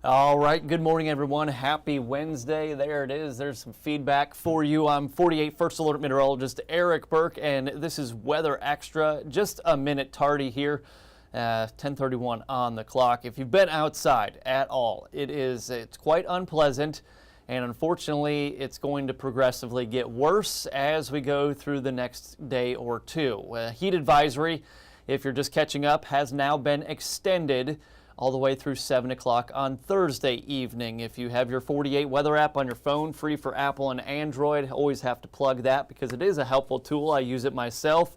All right, good morning, everyone. Happy Wednesday. There it is. There's some feedback for you. I'm 48 First Alert Meteorologist Eric Burke, and this is Weather Extra. Just a minute tardy here, 10:31 on the clock. If you've been outside at all, it's quite unpleasant, and unfortunately, it's going to progressively get worse as we go through the next day or two. Heat advisory, if you're just catching up, has now been extended all the way through 7 o'clock on Thursday evening. If you have your 48 weather app on your phone, free for Apple and Android, always have to plug that because it is a helpful tool. I use it myself.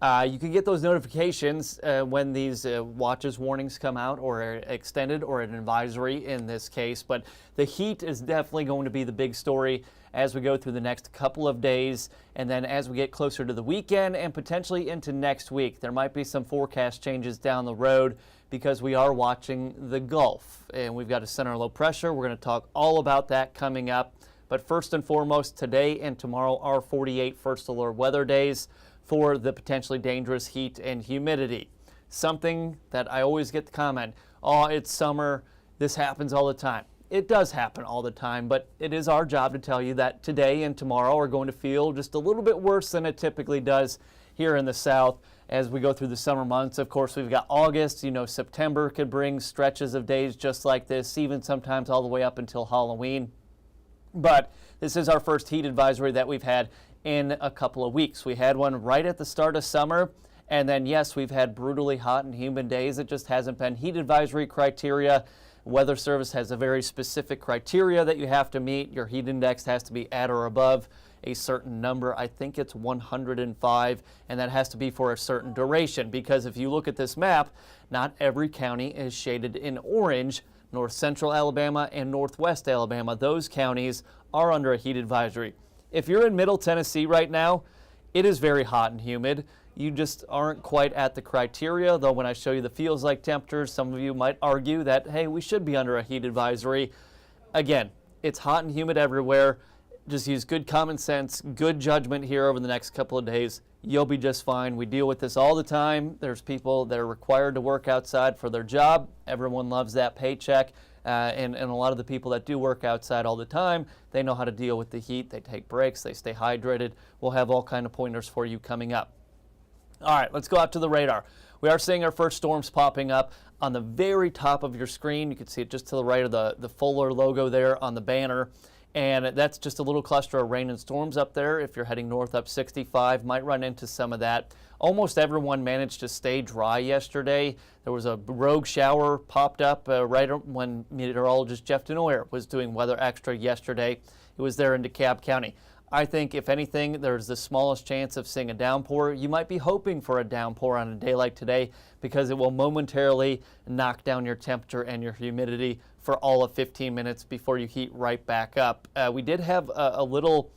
You can get those notifications when these watches warnings come out, or extended, or an advisory in this case. But the heat is definitely going to be the big story as we go through the next couple of days, and then as we get closer to the weekend and potentially into next week. There might be some forecast changes down the road because we are watching the Gulf, and we've got a center of low pressure. We're going to talk all about that coming up. But first and foremost, today and tomorrow are 48 first alert weather days for the potentially dangerous heat and humidity. Something that I always get the comment, oh, it's summer, this happens all the time. It does happen all the time, but it is our job to tell you that today and tomorrow are going to feel just a little bit worse than it typically does here in the South as we go through the summer months. Of course, we've got August. You know, September could bring stretches of days just like this, even sometimes all the way up until Halloween. But this is our first heat advisory that we've had in a couple of weeks. We had one right at the start of summer, and then yes, we've had brutally hot and humid days. It just hasn't been heat advisory criteria. Weather Service has a very specific criteria that you have to meet. Your heat index has to be at or above a certain number. I think it's 105, and that has to be for a certain duration, because if you look at this map, not every county is shaded in orange. North Central Alabama and Northwest Alabama, those counties are under a heat advisory. If you're in Middle Tennessee right now, it is very hot and humid. You just aren't quite at the criteria, though when I show you the feels like temperatures, some of you might argue that, hey, we should be under a heat advisory. Again, it's hot and humid everywhere. Just use good common sense, good judgment here over the next couple of days. You'll be just fine. We deal with this all the time. There's people that are required to work outside for their job. Everyone loves that paycheck. And a lot of the people that do work outside all the time, they know how to deal with the heat. They take breaks. They stay hydrated. We'll have all kind of pointers for you coming up. All right, let's go out to the radar. We are seeing our first storms popping up on the very top of your screen. You can see it just to the right of the Fuller logo there on the banner. And that's just a little cluster of rain and storms up there. If you're heading north up 65, might run into some of that. Almost everyone managed to stay dry yesterday. There was a rogue shower popped up right when meteorologist Jeff Denoyer was doing Weather Extra yesterday. It was there in DeKalb County. I think, if anything, there's the smallest chance of seeing a downpour. You might be hoping for a downpour on a day like today because it will momentarily knock down your temperature and your humidity for all of 15 minutes before you heat right back up. We did have a little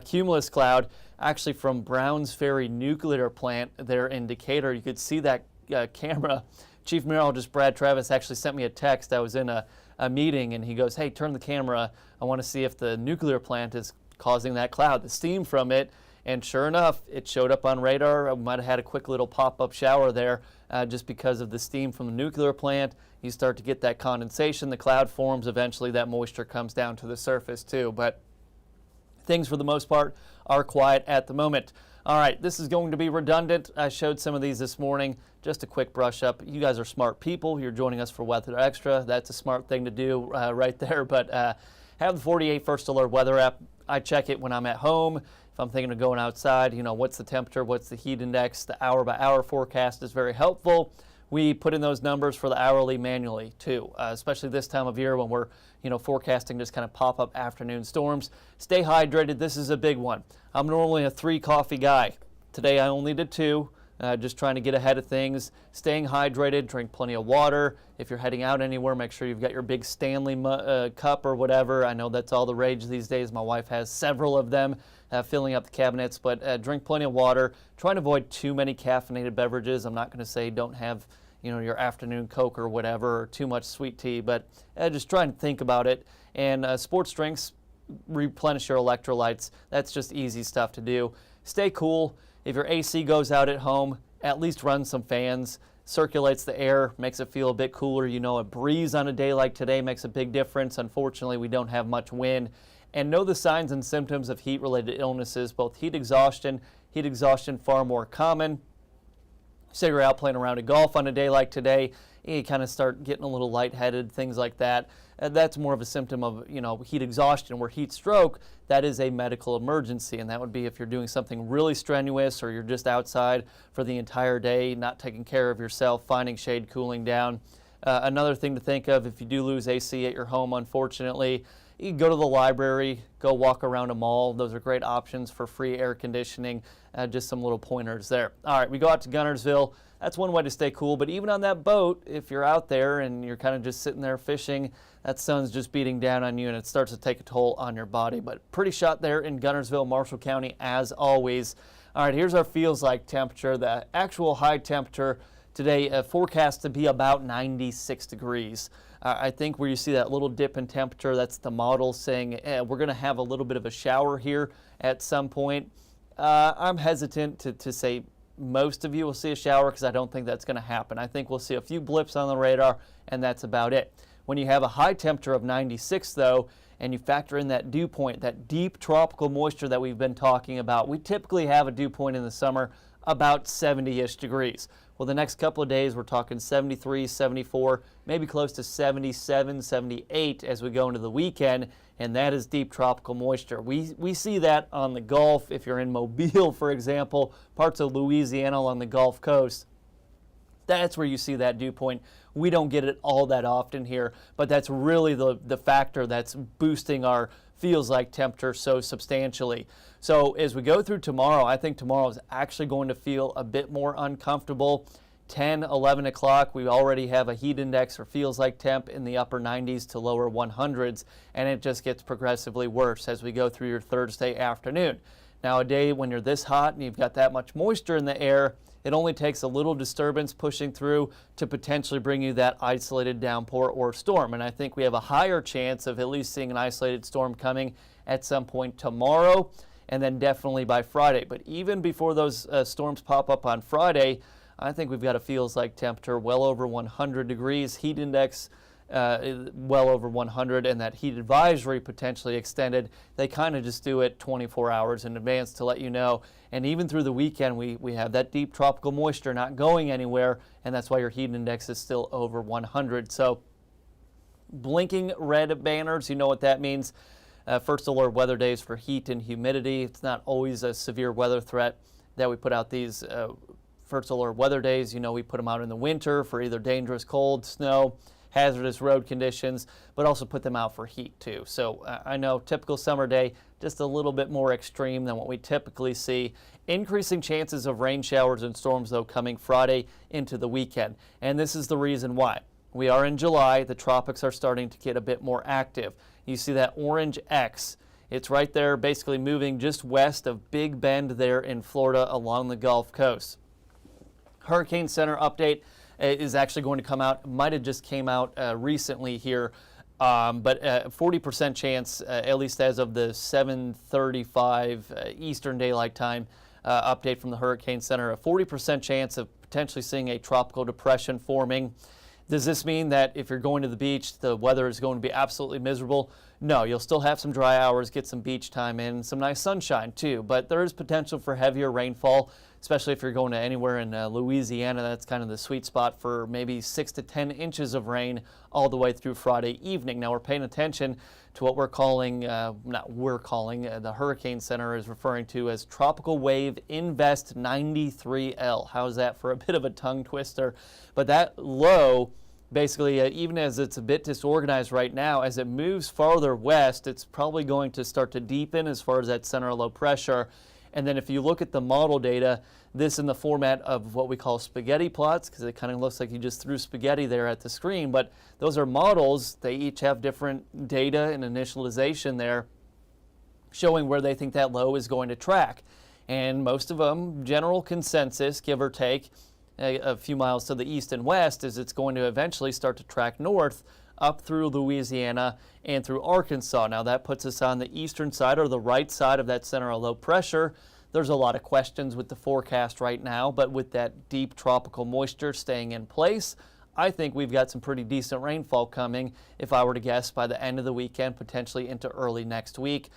cumulus cloud actually from Browns Ferry nuclear plant there in Decatur. You could see that camera. Chief Meteorologist Brad Travis actually sent me a text. I was in a meeting, and he goes, hey, turn the camera. I want to see if the nuclear plant is causing that cloud, the steam from it. And sure enough, it showed up on radar. I might have had a quick little pop-up shower there just because of the steam from the nuclear plant. You start to get that condensation, the cloud forms, eventually that moisture comes down to the surface too. But things for the most part are quiet at the moment. All right, this is going to be redundant. I showed some of these this morning. Just a quick brush up. You guys are smart people. You're joining us for Weather Extra. That's a smart thing to do right there. But have the 48 First Alert weather app. I check it when I'm at home. If I'm thinking of going outside, you know, what's the temperature, what's the heat index, the hour-by-hour forecast is very helpful. We put in those numbers for the hourly manually too, especially this time of year when we're, you know, forecasting just kind of pop-up afternoon storms. Stay hydrated. This is a big one. I'm normally a 3 coffee guy. Today I only did 2. Just trying to get ahead of things, staying hydrated, drink plenty of water. If you're heading out anywhere, make sure you've got your big Stanley cup or whatever. I know that's all the rage these days. My wife has several of them filling up the cabinets, but drink plenty of water. Try and avoid too many caffeinated beverages. I'm not going to say don't have, you know, your afternoon Coke or whatever, or too much sweet tea, but just try and think about it. And sports drinks, replenish your electrolytes. That's just easy stuff to do. Stay cool. If your AC goes out at home, at least run some fans. circulates the air, makes it feel a bit cooler. You know, a breeze on a day like today makes a big difference. Unfortunately, we don't have much wind. And know the signs and symptoms of heat-related illnesses, both heat exhaustion far more common. Say you're out playing a round of golf on a day like today, you kind of start getting a little lightheaded, things like that. That's more of a symptom of, heat exhaustion, where heat stroke, that is a medical emergency. And that would be if you're doing something really strenuous or you're just outside for the entire day, not taking care of yourself, finding shade, cooling down. Another thing to think of, if you do lose AC at your home, unfortunately, you can go to the library, go walk around a mall. Those are great options for free air conditioning. Just some little pointers there. All right, we go out to Guntersville. That's one way to stay cool. But even on that boat, if you're out there and you're kind of just sitting there fishing, that sun's just beating down on you and it starts to take a toll on your body. But pretty shot there in Guntersville, Marshall County, as always. All right, here's our feels like temperature. The actual high temperature today forecast to be about 96 degrees. I think where you see that little dip in temperature, that's the model saying we're going to have a little bit of a shower here at some point. I'm hesitant to say most of you will see a shower because I don't think that's going to happen. I think we'll see a few blips on the radar, and that's about it. When you have a high temperature of 96, though, and you factor in that dew point, that deep tropical moisture that we've been talking about, we typically have a dew point in the summer about 70-ish degrees. Well, the next couple of days, we're talking 73, 74, maybe close to 77, 78 as we go into the weekend, and that is deep tropical moisture. We see that on the Gulf. If you're in Mobile, for example, parts of Louisiana along the Gulf Coast, that's where you see that dew point. We don't get it all that often here, but that's really the factor that's boosting our feels like temperature so substantially. So as we go through tomorrow, I think tomorrow is actually going to feel a bit more uncomfortable. 10, 11 o'clock, we already have a heat index or feels like temp in the upper 90s to lower 100s, and it just gets progressively worse as we go through your Thursday afternoon. Now, a day when you're this hot and you've got that much moisture in the air, it only takes a little disturbance pushing through to potentially bring you that isolated downpour or storm. And I think we have a higher chance of at least seeing an isolated storm coming at some point tomorrow and then definitely by Friday. But even before those storms pop up on Friday, I think we've got a feels like temperature well over 100 degrees, heat index well over 100, and that heat advisory potentially extended. They kind of just do it 24 hours in advance to let you know. And even through the weekend, we have that deep tropical moisture not going anywhere, and that's why your heat index is still over 100. So blinking red banners, you know what that means. First alert weather days for heat and humidity. It's not always a severe weather threat that we put out these first alert weather days. You know, we put them out in the winter for either dangerous cold, snow, hazardous road conditions, but also put them out for heat too. So I know typical summer day, just a little bit more extreme than what we typically see. Increasing chances of rain showers and storms though coming Friday into the weekend. And this is the reason why. We are in July, the tropics are starting to get a bit more active. You see that orange X. It's right there basically moving just west of Big Bend there in Florida along the Gulf Coast. Hurricane Center update is actually going to come out, might have just came out recently here, but 40% chance, at least as of the 7:35 Eastern Daylight Time update from the Hurricane Center, a 40% chance of potentially seeing a tropical depression forming. Does this mean that if you're going to the beach, the weather is going to be absolutely miserable? No, you'll still have some dry hours, get some beach time in, some nice sunshine too, but there is potential for heavier rainfall, especially if you're going to anywhere in Louisiana. That's kind of the sweet spot for maybe 6 to 10 inches of rain all the way through Friday evening. Now we're paying attention to what we're calling, the Hurricane Center is referring to as Tropical Wave Invest 93L. How's that for a bit of a tongue twister? But that low, basically, even as it's a bit disorganized right now, as it moves farther west, it's probably going to start to deepen as far as that center of low pressure. And then if you look at the model data, this in the format of what we call spaghetti plots, because it kind of looks like you just threw spaghetti there at the screen, but those are models. They each have different data and initialization there showing where they think that low is going to track. And most of them, general consensus, give or take, a few miles to the east and west, is it's going to eventually start to track north up through Louisiana and through Arkansas. Now that puts us on the eastern side or the right side of that center of low pressure. There's a lot of questions with the forecast right now, but with that deep tropical moisture staying in place, I think we've got some pretty decent rainfall coming, if I were to guess, by the end of the weekend, potentially into early next week.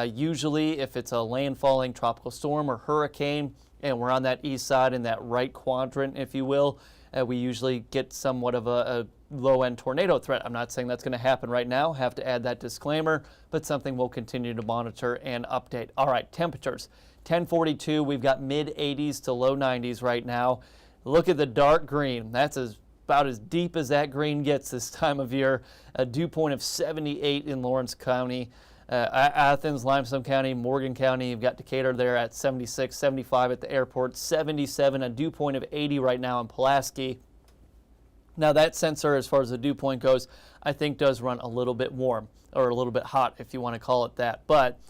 Usually, if it's a landfalling tropical storm or hurricane, and we're on that east side in that right quadrant, if you will, we usually get somewhat of a low-end tornado threat. I'm not saying that's going to happen right now. Have to add that disclaimer, but something we'll continue to monitor and update. All right, temperatures. 1042, we've got mid-80s to low 90s right now. Look at the dark green. That's about as deep as that green gets this time of year. A dew point of 78 in Lawrence County. Athens, Limestone County, Morgan County, you've got Decatur there at 76, 75 at the airport, 77, a dew point of 80 right now in Pulaski. Now that sensor, as far as the dew point goes, I think does run a little bit warm, or a little bit hot if you want to call it that. But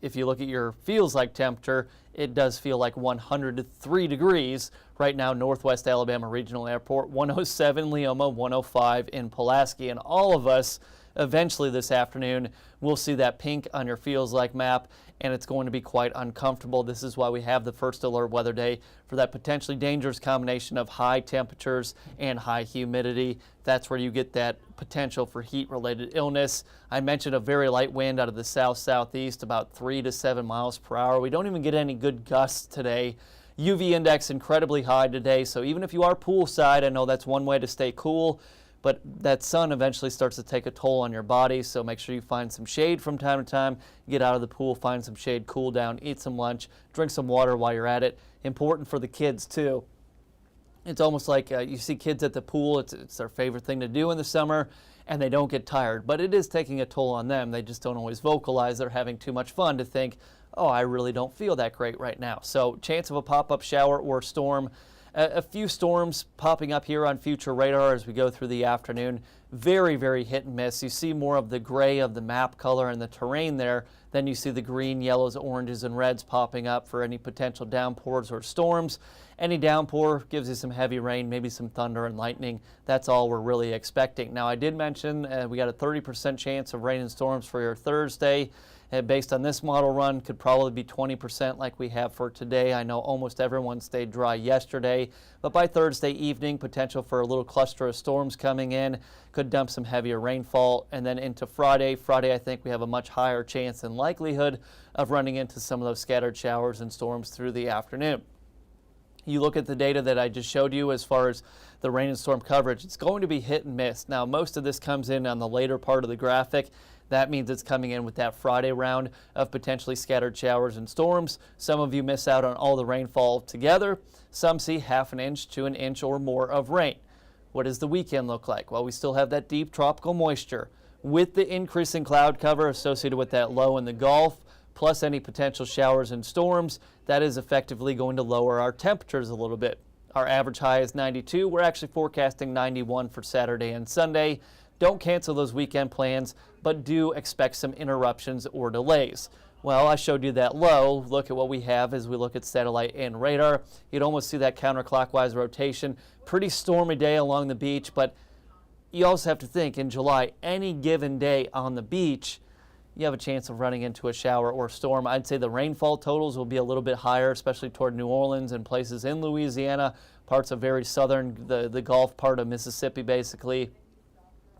if you look at your feels like temperature, it does feel like 103 degrees right now, Northwest Alabama Regional Airport, 107 Leoma, 105 in Pulaski. And all of us, eventually this afternoon, we'll see that pink on your feels like map, and it's going to be quite uncomfortable. This is why we have the first alert weather day for that potentially dangerous combination of high temperatures and high humidity. That's where you get that potential for heat-related illness. I mentioned a very light wind out of the south-southeast, about 3 to 7 miles per hour. We don't even get any good gusts today. UV index incredibly high today, so even if you are poolside, I know that's one way to stay cool, but that sun eventually starts to take a toll on your body, so make sure you find some shade from time to time. Get out of the pool, find some shade, cool down, eat some lunch, drink some water while you're at it. Important for the kids too. It's almost like you see kids at the pool, it's their favorite thing to do in the summer, and they don't get tired, but it is taking a toll on them. They just don't always vocalize they're having too much fun to think, oh, I really don't feel that great right now. So chance of a pop-up shower or storm. A few storms popping up here on future radar as we go through the afternoon. Very, very hit and miss. You see more of the gray of the map color and the terrain there. Then you see the green, yellows, oranges, and reds popping up for any potential downpours or storms. Any downpour gives you some heavy rain, maybe some thunder and lightning. That's all we're really expecting. Now, I did mention we got a 30% chance of rain and storms for your Thursday. Based on this model run, could probably be 20% like we have for today. I know almost everyone stayed dry yesterday, but by Thursday evening, potential for a little cluster of storms coming in, could dump some heavier rainfall, and then into Friday. Friday, I think we have a much higher chance and likelihood of running into some of those scattered showers and storms through the afternoon. You look at the data that I just showed you as far as the rain and storm coverage, it's going to be hit and miss. Now, most of this comes in on the later part of the graphic. That means it's coming in with that Friday round of potentially scattered showers and storms. Some of you miss out on all the rainfall together. Some see half an inch to an inch or more of rain. What does the weekend look like? Well, we still have that deep tropical moisture. With the increase in cloud cover associated with that low in the Gulf, plus any potential showers and storms, that is effectively going to lower our temperatures a little bit. Our average high is 92. We're actually forecasting 91 for Saturday and Sunday. Don't cancel those weekend plans, but do expect some interruptions or delays. Well, I showed you that low. Look at what we have as we look at satellite and radar. You'd almost see that counterclockwise rotation. Pretty stormy day along the beach, but you also have to think in July, any given day on the beach, you have a chance of running into a shower or storm. I'd say the rainfall totals will be a little bit higher, especially toward New Orleans and places in Louisiana, parts of very southern, the Gulf part of Mississippi basically.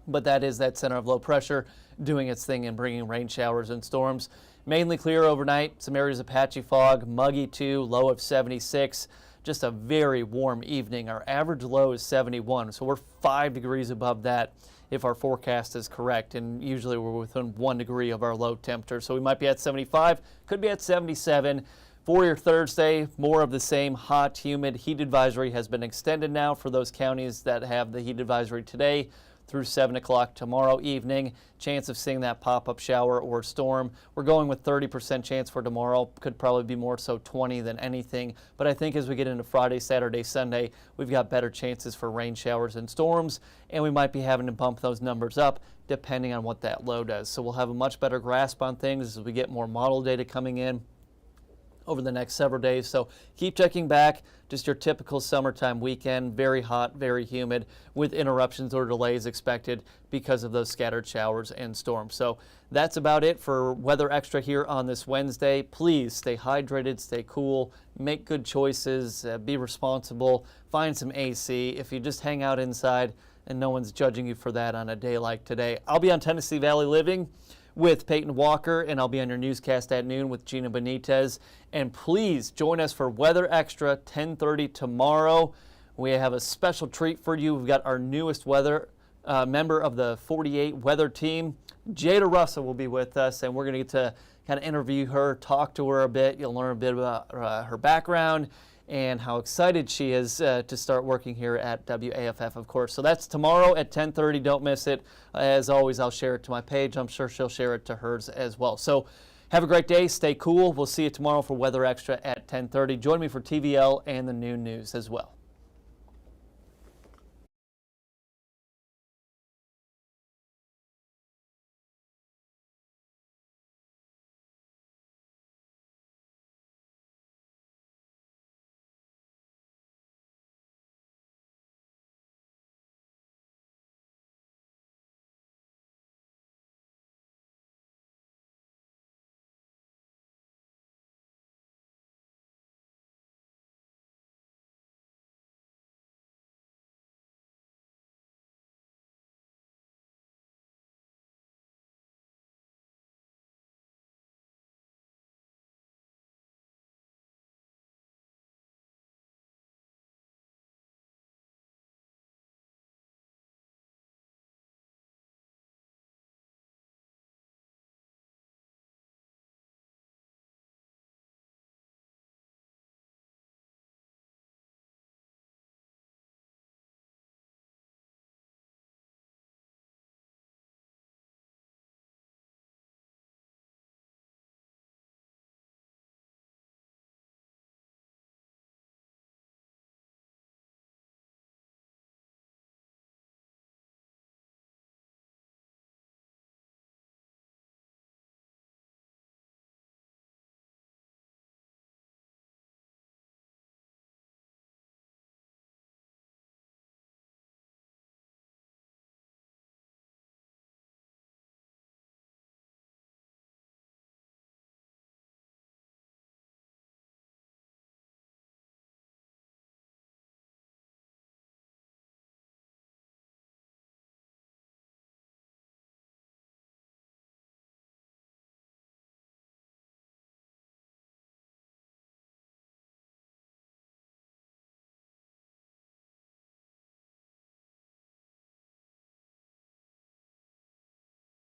But that is that center of low pressure doing its thing and bringing rain showers and storms. Mainly clear overnight, some areas of patchy fog, muggy too, low of 76. Just a very warm evening. Our average low is 71, so we're 5 degrees above that if our forecast is correct, and usually we're within 1 degree of our low temperature. So we might be at 75, could be at 77. For your Thursday, more of the same, hot, humid. Heat advisory has been extended now for those counties that have the heat advisory today through 7 o'clock tomorrow evening. Chance of seeing that pop-up shower or storm. We're going with 30% chance for tomorrow. Could probably be more so 20 than anything. But I think as we get into Friday, Saturday, Sunday, we've got better chances for rain showers and storms, and we might be having to bump those numbers up depending on what that low does. So we'll have a much better grasp on things as we get more model data coming in over the next several days. So keep checking back. Just your typical summertime weekend, very hot, very humid, with interruptions or delays expected because of those scattered showers and storms. So that's about it for Weather Extra here on this Wednesday. Please stay hydrated, stay cool, make good choices, be responsible, find some AC. If you just hang out inside and no one's judging you for that on a day like today. I'll be on Tennessee Valley Living with Peyton Walker, and I'll be on your newscast at noon with Gina Benitez. And please join us for Weather Extra 10:30 tomorrow. We have a special treat for you. We've got our newest weather member of the 48 weather team. Jada Russell will be with us, and we're going to get to kind of interview her, talk to her a bit. You'll learn a bit about her background and how excited she is to start working here at WAFF, of course. So that's tomorrow at 10:30. Don't miss it. As always, I'll share it to my page. I'm sure she'll share it to hers as well. So have a great day. Stay cool. We'll see you tomorrow for Weather Extra at 10:30. Join me for TVL and the noon news as well.